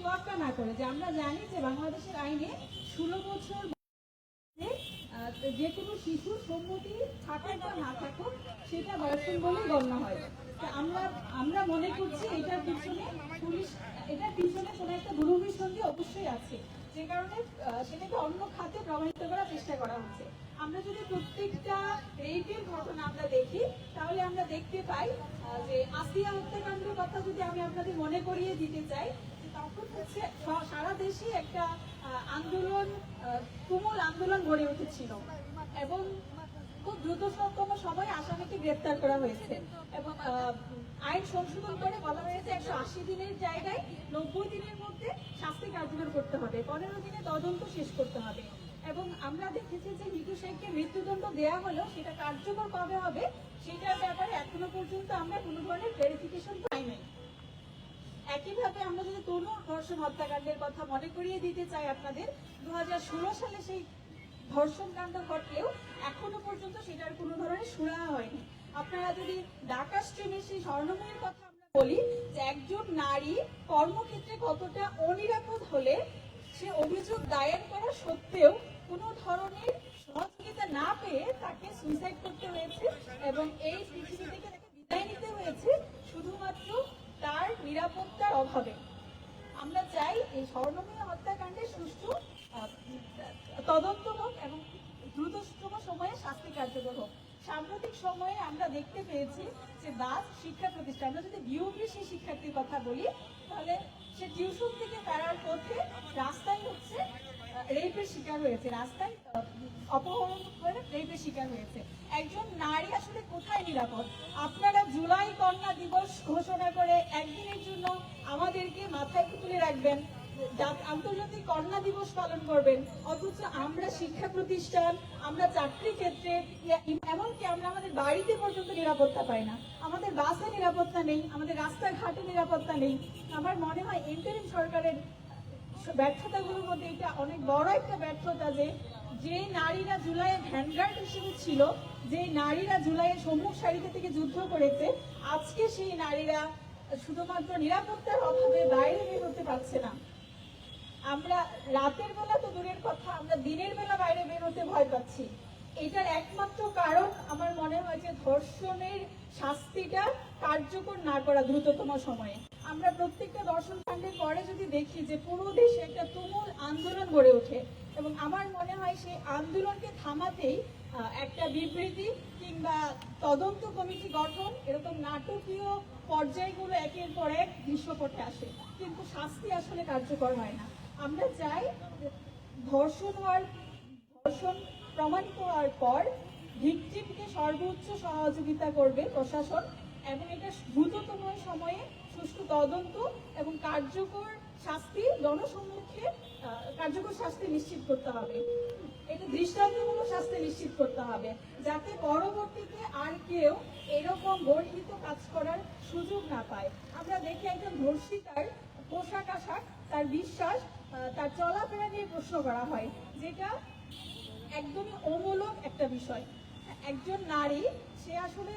তোয়াক্কা না করে, যে আমরা জানি যে বাংলাদেশের আইনে 16 বছর যে কোনো শিশুর সম্মতি থাকুক বা না থাকুক সেটা ধর্ষণ বলেই গণ্য হয়। আমরা মনে করছি এটার পিছনে কোনো একটা দুরভিসন্ধি অবশ্যই আছে, যে কারণে সেটাকে অন্য খাতে প্রভাবিত করার চেষ্টা করা হচ্ছে। আমরা যদি প্রত্যেকটা রেপের ঘটনা আমরা দেখি, তাহলে আমরা দেখতে পাই যে আসিয়া হত্যাকাণ্ডের কথা যদি আমি আপনাদের মনে করিয়ে দিতে চাই, তখন হচ্ছে সারা দেশে একটা আন্দোলন, তুমুল আন্দোলন গড়ে উঠেছিল এবং খুব দ্রুততম সময়ে আসামিকে গ্রেপ্তার করা হয়েছে এবং আইন সংশোধন করে বলা হয়েছে 180 দিনের জায়গায় 90 দিনের মধ্যে শাস্তি কার্যকর করতে হবে, 15 দিনে তদন্ত শেষ করতে হবে। এবং আমরা দেখেছি যে মিঠু শেখকে মৃত্যুদণ্ড দেওয়া হলেও সেটা কার্যকর কবে হবে সেটার ব্যাপারে এখনো পর্যন্ত আমরা কোনো ধরনের ক্লারিফিকেশন পাই নাই। একইভাবে আমরা যদি তনু ধর্ষণ হত্যাকাণ্ডের কথা মনে করিয়ে দিতে চাই আপনাদের, 2016 সালে সেই ধর্ষণ কাণ্ড ঘটলেও এখনো পর্যন্ত সেটার কোনো ধরনের সুরাহা হয়নি। আপনারা যদি ঢাকা স্ট্রিমের সেই স্বর্ণময়ের কথা আমরা বলি, যে একজন নারী কর্মক্ষেত্রে কতটা অনিরাপদ হলে সে অভিযোগ দায়ের করা সত্ত্বেও কোনো ধরনের সহযোগিতা না পেয়ে তাকে সুইসাইড করতে হয়েছে এবং এই পৃথিবী থেকে তাকে বিদায় নিতে হয়েছে শুধুমাত্র তার নিরাপত্তার অভাবে। আমরা চাই এই স্বর্ণময় হত্যাকাণ্ডের সুষ্ঠু তদন্ত হোক এবং দ্রুততম সময়ে শাস্তি কার্যকর হোক। সাম্প্রতিক সময়ে আমরা দেখতে পেয়েছি যে বাস শিক্ষা প্রতিষ্ঠান, আমরা যদি বিওপি সেই শিক্ষার্থীর কথা বলি, তাহলে সে টিউশন থেকে ফেরার পথে রাস্তায় হচ্ছে রেপের শিকার হয়েছে, রাস্তায় অপহরণ করে রেপের শিকার হয়েছে। একজন নারী আসলে কোথায় নিরাপদ? আপনারা জুলাই কন্যা দিবস ঘোষণা করে একদিনের জন্য আমাদেরকে মাথায় তুলে রাখবেন, আন্তর্জাতিক কন্যা দিবস পালন করবেন, অথচ আমরা শিক্ষা প্রতিষ্ঠান, আমরা চাকরি ক্ষেত্রে, এমনকি আমরা আমাদের বাড়িতে পর্যন্ত নিরাপত্তা পাই না। আমাদের বাসে নিরাপত্তা নেই, আমাদের রাস্তাঘাটে নিরাপত্তা নেই। আমার মনে হয় ইন্টারিম সরকারের ব্যর্থতাগুলোর মধ্যে এটা অনেক বড় একটা ব্যর্থতা, যে নারীরা জুলাইয়ের ভ্যানগার্ড হিসেবে ছিল, যে নারীরা জুলাইয়ের সম্মুখ সারিতে থেকে যুদ্ধ করেছে, আজকে সেই নারীরা শুধুমাত্র নিরাপত্তার অভাবে বাইরে বের হতে পারছে না। আমরা রাতের বেলা তো দূরের কথা, আমরা দিনের বেলা বাইরে বের হতে ভয় পাচ্ছি। এটার একমাত্র কারণ আমার মনে হয় যে ধর্ষণের শাস্তিটা কার্যকর না করা দ্রুততম সময়ে। আমরা প্রত্যেকটা ধর্ষণ কাণ্ডের পরে যদি দেখি যে পুরো দেশে একটা তুমুল আন্দোলন গড়ে ওঠে এবং আমার মনে হয় সেই আন্দোলনকে থামাতেই একটা বিবৃতি কিংবা তদন্ত কমিটি গঠন, এরকম নাটকীয় পর্যায়গুলো একের পর এক দৃশ্যপটে আসে, কিন্তু শাস্তি আসলে কার্যকর হয় না। আমরা চাই ধর্ষণ প্রমাণিত হওয়ার পর ভিকটিমকে সর্বোচ্চ সহযোগিতা করবে প্রশাসন এবং এটা দ্রুততম সময়ে সুষ্ঠু তদন্ত এবং কার্যকর শাস্তি জনসম্মুখে কার্যকর শাস্তি নিশ্চিত করতে হবে। এটা দৃষ্টান্তমূলক শাস্তি নিশ্চিত করতে হবে, যাতে পরবর্তীতে আর কেউ এরকম গর্হিত কাজ করার সুযোগ না পায়। আমরা দেখি একজন ধর্ষিতার পোশাক আশাক, তার বিশ্বাস, তার চলাফেরা নিয়ে প্রশ্ন করা হয়, যেটা একদমই অমূলক একটা বিষয়। একজন নারী সে আসলে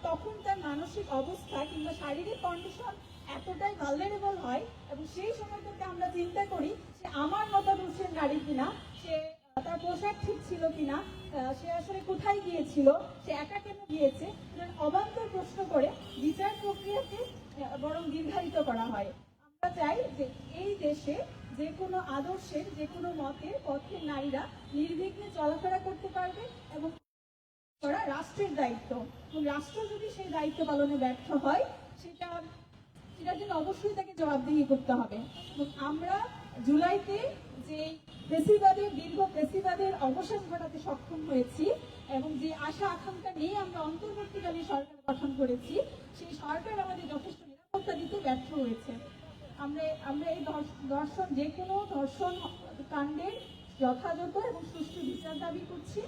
তখন তার মানসিক অবস্থা কিংবা শারীরিক কন্ডিশন এতটাই ভালনারেবল হয় এবং সেই সময়টাতে আমরা চিন্তা করি সে আমার মতাদর্শের নারী কিনা, সে তার পোশাক ঠিক ছিল কিনা, সে আসলে কোথায় গিয়েছিল, সে একা কেন গিয়েছে, অবান্তর প্রশ্ন করে বিচার প্রক্রিয়াকে বরং দীর্ঘায়িত করা হয়। আমরা চাই যে এই দেশে যে কোনো আদর্শের, যে কোনো মতের পথের নারীরা নির্বিঘ্নে চলাফেরা করতে পারবে এবং করা রাষ্ট্রের দায়িত্ব, এবং রাষ্ট্র যদি সেই দায়িত্ব পালনে ব্যর্থ হয় সেটার জন্য অবশ্যই তাকে জবাবদিহি করতে হবে। এবং আমরা জুলাইতে যে দীর্ঘ ফেসিবাদের অবসান ঘটাতে সক্ষম হয়েছি এবং যে আশা আকাঙ্ক্ষা নিয়ে আমরা অন্তর্বর্তীকালীন সরকার গঠন করেছি, সেই সরকার আমাদের যথেষ্ট নিরাপত্তা দিতে ব্যর্থ হয়েছে। আমরা এই যে কোনো ধর্ষণ কাণ্ডের যথাযথ এবং সুষ্ঠু বিচার দাবি করছি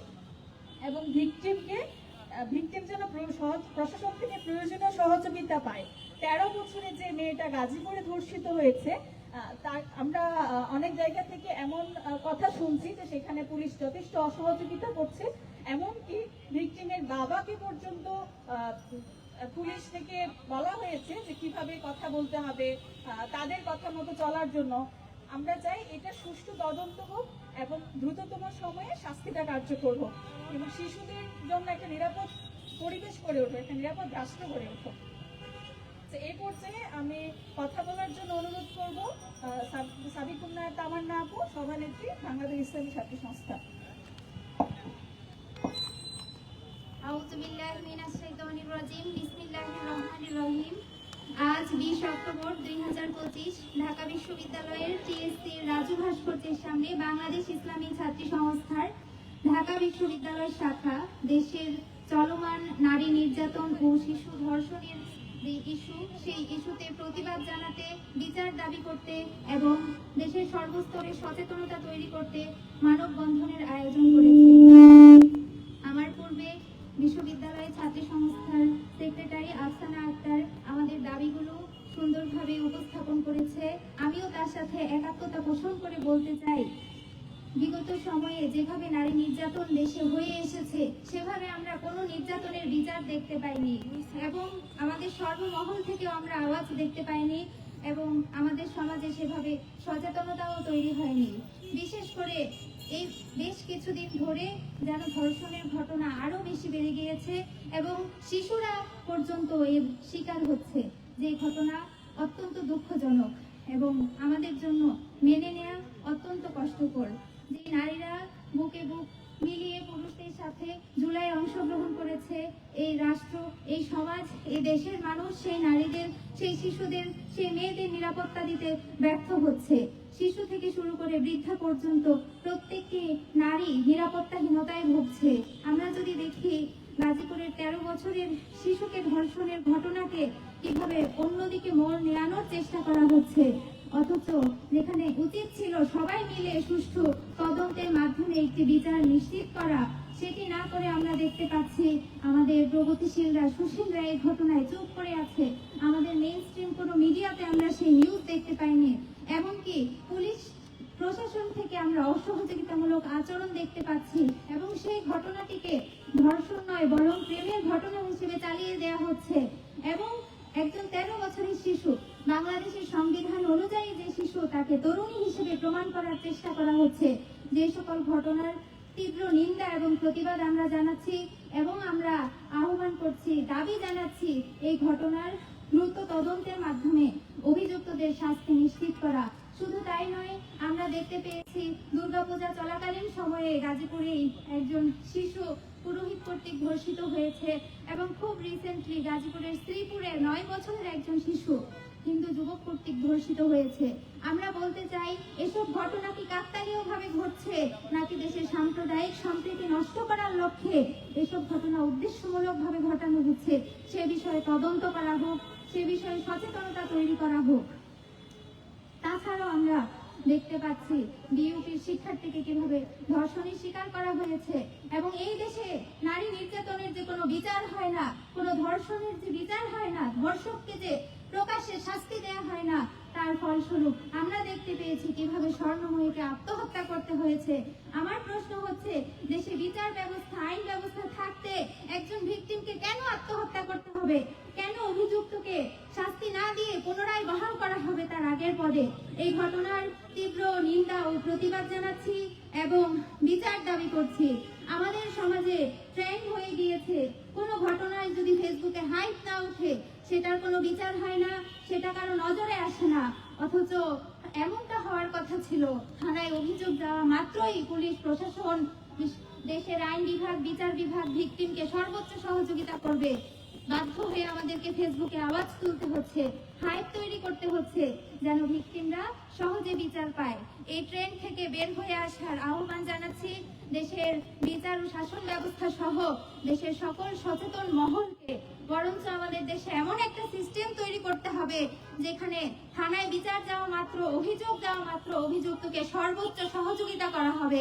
এবং ভিকটিম যেন প্রশাসন থেকে প্রয়োজনীয় সহযোগিতা পায়। 13 বছরের যে মেয়েটা গাজীপুরে ধর্ষিত হয়েছে, আমরা অনেক জায়গা থেকে এমন কথা শুনছি যে সেখানে পুলিশ যথেষ্ট অসহযোগিতা করছে, এমনকি ভিকটিমের বাবাকে পর্যন্ত পুলিশ থেকে বলা হয়েছে যে কিভাবে কথা বলতে হবে, তাদের কথা মতো চলার জন্য। আমরা চাই এটা সুষ্ঠু তদন্ত হোক এবং দ্রুততম সময়ে শাস্তিটা কার্যকর হোক এবং শিশুদের জন্য একটা নিরাপদ পরিবেশ গড়ে উঠবে, একটা নিরাপদ রাষ্ট্র গড়ে উঠুক। এই পর্যায়ে আমি কথা বলার জন্য অনুরোধ করব সাবিকুন্না তামান্না আপু, সভানেত্রী, বাংলাদেশ ইসলামী ছাত্র সংস্থা। আউযু বিল্লাহি মিনাশ শাইতানির রাজিম। বিসমিল্লাহির রহমানির রহিম। আজ 20 অক্টোবর 2025 ঢাকা বিশ্ববিদ্যালয়ের টিএসসি রাজু ভাস্কর্যের সামনে বাংলাদেশ ইসলামী ছাত্র সংস্থার ঢাকা বিশ্ববিদ্যালয় শাখা দেশের চলমান নারী নির্যাতন ও শিশু ধর্ষণের যে ইস্যু, সেই ইস্যুতে প্রতিবাদ জানাতে, বিচার দাবি করতে এবং দেশের সর্বস্তরে সচেতনতা তৈরি করতে মানববন্ধনের আয়োজন করেছে। আমার পূর্বে বিশ্ববিদ্যালয়ের ছাত্র সংস্থার সেক্রেটারি আফসানা আক্তার আমাদের দাবিগুলো সুন্দরভাবে উপস্থাপন করেছে। আমিও তার সাথে একাত্মতা পোষণ করে বলতে চাই, বিগত সময়ে যেভাবে নারী নির্যাতন দেশে হয়ে এসেছে সেভাবে আমরা কোনো নির্যাতনের বিচার দেখতে পাইনি এবং আমাদের সর্বমহল থেকেও আমরা আওয়াজ দেখতে পাইনি এবং আমাদের সমাজে সেভাবে সচেতনতাও তৈরি হয়নি। বিশেষ করে এই বেশ কিছুদিন ধরে যেন ধর্ষণের ঘটনা আরো বেশি বেড়ে গিয়েছে এবং শিশুরা পর্যন্ত এর শিকার হচ্ছে, যে ঘটনা অত্যন্ত দুঃখজনক এবং আমাদের জন্য মেনে নেওয়া অত্যন্ত কষ্টকর। যে নারীরা বুকে বুক মিলিয়ে পুরুষদের সাথে জুলাই অংশগ্রহণ করেছে, এই রাষ্ট্র, এই সমাজ, এই দেশের মানুষ সেই নারীদের, সেই শিশুদের, সেই মেয়েদের নিরাপত্তা দিতে ব্যর্থ হচ্ছে। শিশু থেকে শুরু করে বৃদ্ধা পর্যন্ত প্রত্যেকটি নারী নিরাপত্তাহীনতায় ভুগছে। আমরা যদি দেখি গাজীপুরের 13 বছরের শিশুকে ধর্ষণের ঘটনাকে কিভাবে অন্যদিকে মোড় নেওয়ানোর চেষ্টা করা হচ্ছে, অথচ যেখানে উচিত ছিল সবাই মিলে সুষ্ঠু তদন্তের মাধ্যমে একটি বিচার নিশ্চিত করা, সেটি না করে আমরা দেখতে পাচ্ছি আমাদের প্রগতিশীলরা, সুশীলরা এই ঘটনায় চুপ করে আছে। আমাদের মেইন স্ট্রিম কোনো মিডিয়াতে আমরা সেই নিউজ দেখতে পাইনি। এমনকি পুলিশ প্রশাসন থেকে আমরা অসহযোগিতামূলক আচরণ দেখতে পাচ্ছি এবং সেই ঘটনাটিকে ধর্ষণ নয় বরং প্রেমের ঘটনা হিসেবে চালিয়ে দেওয়া হচ্ছে। এবং একজন 13 বছরের শিশু, বাংলাদেশের সংবিধান অনুযায়ী যে শিশু, তাকে তরুণী হিসেবে প্রমাণ করার চেষ্টা করা হচ্ছে। যে সকল ঘটনার তীব্র নিন্দা এবং প্রতিবাদ আমরা জানাচ্ছি এবং আমরা আহ্বান করছি, দাবি জানাচ্ছি এই ঘটনার দ্রুত তদন্তের মাধ্যমে অভিযুক্তদের শাস্তি নিশ্চিত করা। শুধু তাই নয়, আমরা দেখতে পেয়েছি দুর্গাপূজা চলাকালীন সময়ে গাজীপুরে একজন শিশু পুরোহিত কর্তৃক ধর্ষিত হয়েছে এবং খুব রিসেন্টলি গাজীপুরের শ্রীপুরে 9 বছরের একজন শিশু হিন্দু যুবক কর্তৃক ধর্ষিত হয়েছে। আমরা বলতে চাই, এসব ঘটনা কি কাকতালীয়ভাবে ঘটছে নাকি দেশের সাম্প্রদায়িক সম্প্রীতি নষ্ট করার লক্ষ্যে এসব ঘটনা উদ্দেশ্যমূলকভাবে ঘটানো হচ্ছে, সে বিষয়ে তদন্ত করা হোক, সে বিষয়ে সচেতনতা তৈরি করা হোক। তাছাড়াও আমরা দেখতে পাচ্ছি বিইউপির শিক্ষার্থীকে কিভাবে ধর্ষণের শিকার করা হয়েছে এবং এই দেশে নারী নির্যাতনের যে কোনো বিচার হয় না, কোনো ধর্ষণের যে বিচার হয় না, ধর্ষককে যে প্রকাশ্যে শাস্তি দেওয়া হয় না, তার ফলস্বরূপ আমরা দেখতে পেয়েছি কিভাবে স্বর্ণময়ীকে আত্মহত্যা করতে হয়েছে। আমার প্রশ্ন হচ্ছে, দেশে বিচার ব্যবস্থা, আইন ব্যবস্থা থাকতে একজন ভিকটিমকে কেন আত্মহত্যা করতে হবে? কেন অভিযুক্তকে শাস্তি না দিয়ে পুনরায় বহাল করা হবে তার আগের পদে? এই ঘটনার তীব্র নিন্দা ও প্রতিবাদ জানাচ্ছি এবং বিচার দাবি করছি। আমাদের সমাজে ট্রেন্ড হয়ে গিয়েছে, কোনো ঘটনায় যদি ফেসবুকে হাইপ না ওঠে সেটার কোনো বিচার হয় না, সেটা কারো নজরে আসে না। অথচ এমনটা হওয়ার কথা ছিল, থানায় অভিযোগ দেওয়া মাত্রই পুলিশ প্রশাসন, দেশের আইন বিভাগ, বিচার বিভাগ ভিকটিমকে সর্বোচ্চ সহযোগিতা করবে। বাধ্য হয়ে আমাদেরকে ফেসবুকে আওয়াজ তুলতে হচ্ছে, হাইপ তৈরি করতে হচ্ছে যেন ভিকটিমরা সহজে বিচার পায়। এই ট্রেন্ড থেকে বের হয়ে আসার আহ্বান জানাচ্ছি দেশের বিচার ও শাসন ব্যবস্থা সহ দেশের সকল সচেতন মহলকে। বরঞ্চ আমাদের দেশে এমন একটা সিস্টেম তৈরি করতে হবে যেখানে থানায় বিচার যাওয়া মাত্র, অভিযোগ দেওয়া মাত্র অভিযুক্তকে সর্বোচ্চ সহযোগিতা করা হবে।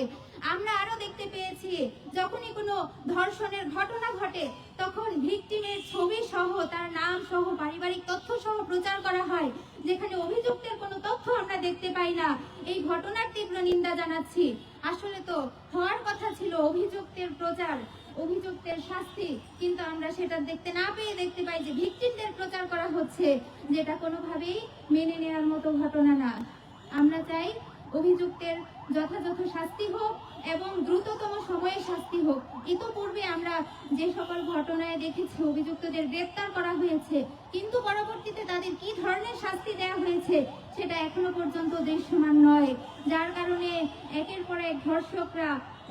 আমরা আরো দেখতে পেয়েছি, যখনই কোনো ধর্ষণের ঘটনা ঘটে তখন ভিকটিমের ছবি সহ, তার নাম সহ, পারিবারিক তথ্য সহ প্রচার করা হয়, যেখানে অভিযুক্তের কোনো তথ্য আমরা দেখতে পাই না। এই ঘটনার তীব্র নিন্দা জানাচ্ছি। আসলে তো হওয়ার কথা ছিল অভিযুক্তের প্রচার, অভিযুক্তের শাস্তি, কিন্তু আমরা সেটা দেখতে না পেয়ে দেখতে পাই যে ভিকটিমদের প্রচার করা হচ্ছে, যেটা কোনোভাবেই মেনে নেওয়ার মতো ঘটনা না। আমরা চাই অভিযুক্তের যথাযথ শাস্তি হোক এবং দ্রুততম সময়ে শাস্তি হোক। ইতোপূর্বে আমরা যে সকল ঘটনায় দেখেছি অভিযুক্তদের গ্রেফতার করা হয়েছে, কিন্তু পরবর্তীতে তাদের কি ধরনের শাস্তি দেওয়া হয়েছে সেটা এখনো পর্যন্ত দৃশ্যমান নয়, যার কারণে একের পর এক ধর্ষকরা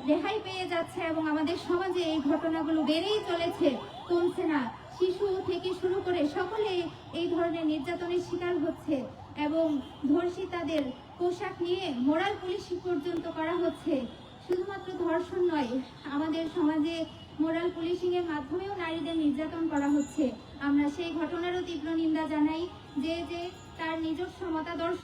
রেহাই পেয়ে যাচ্ছে এবং আমাদের সমাজে এই ঘটনাগুলো বেড়েই চলেছে, কমছে না। শিশু থেকে শুরু করে সকলে এই ধরনের নির্যাতনের শিকার হচ্ছে এবং ধর্ষিতাদের পোশাক নিয়ে মোরাল পুলিশিং পর্যন্ত করা হচ্ছে। শুধুমাত্র ধর্ষণ নয়, আমাদের সমাজে মোরাল পুলিশিং এর মাধ্যমেও নারীদের নির্যাতন করা হচ্ছে। আমরা সেই ঘটনারও তীব্র নিন্দা জানাই। যে তার নিজস্ব মতাদর্শ